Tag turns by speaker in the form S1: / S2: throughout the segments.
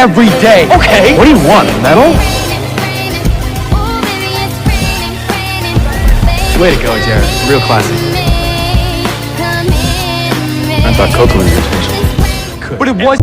S1: every day.
S2: Okay.
S1: What do you want, a medal?
S2: Way to go, Jared. Real classic. I thought Coco was your special.
S1: But it was.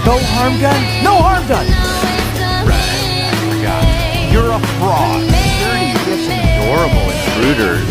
S3: No harm done? No harm done!
S1: Right, I forgot. You're a fraud. 30, you have some adorable intruders.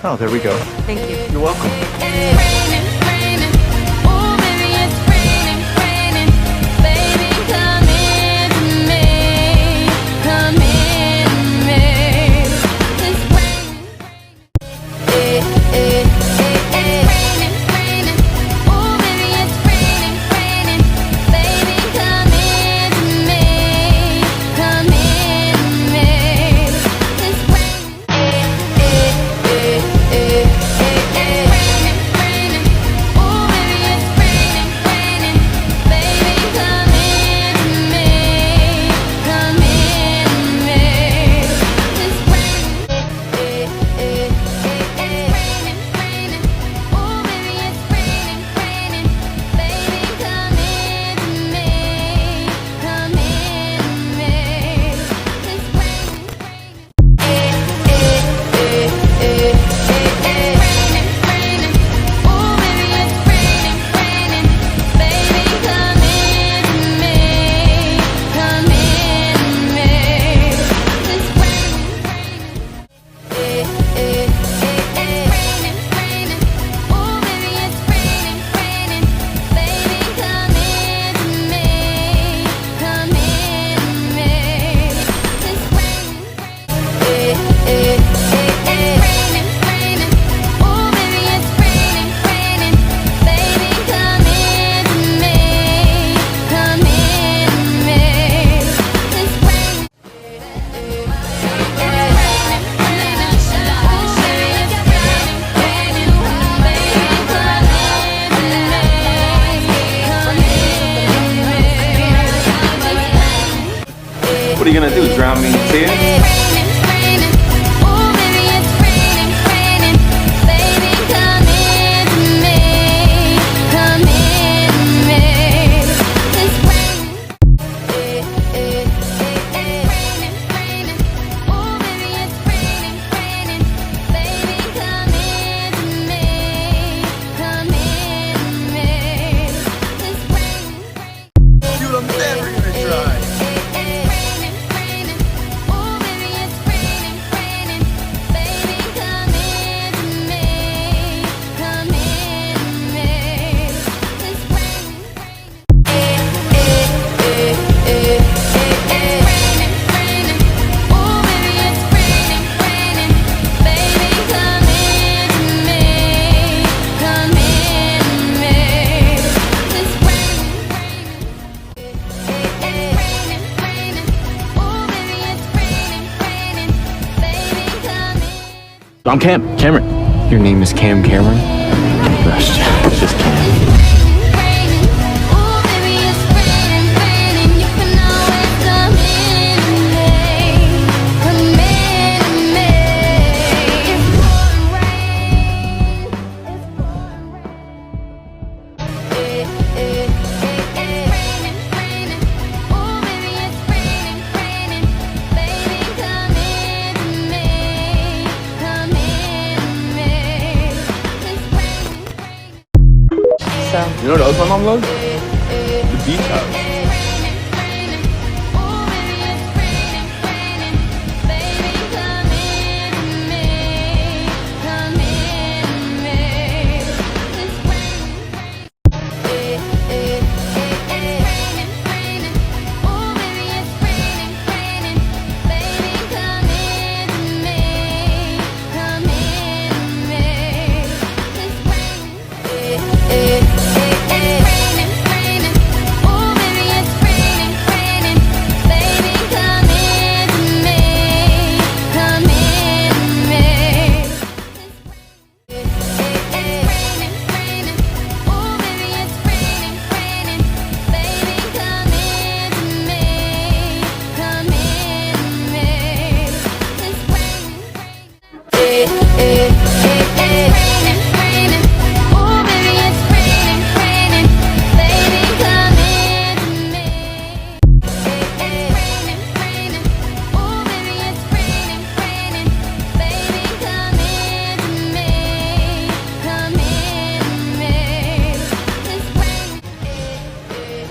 S1: Oh, there we go.
S4: Thank you.
S1: You're welcome.
S2: What are you gonna do? Drown me in tears?
S1: Dude, I'm never gonna try.
S2: I'm Cam. Cameron. Your name is Cam Cameron? It's just Cam. town. You know what else my mom loves? The beach house.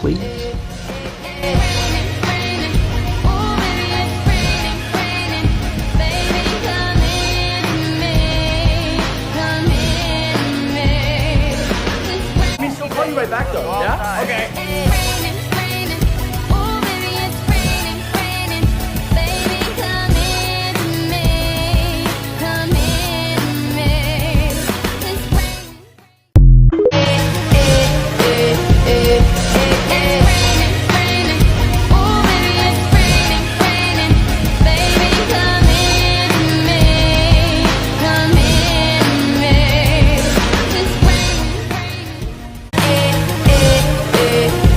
S2: Please.
S3: She'll call you right back though. Yeah? Okay.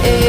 S4: eh,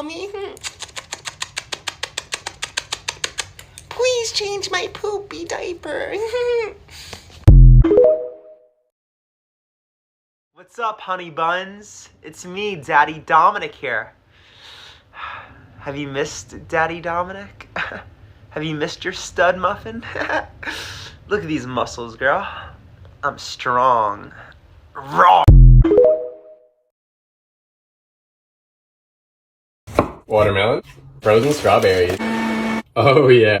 S4: mommy. Please change my poopy diaper. What's up, honey buns? It's me, Daddy Dominic here. Have you missed Daddy Dominic? Have you missed your stud muffin? Look at these muscles, girl. I'm strong. Raw.
S2: Watermelon, frozen strawberries. Oh yeah.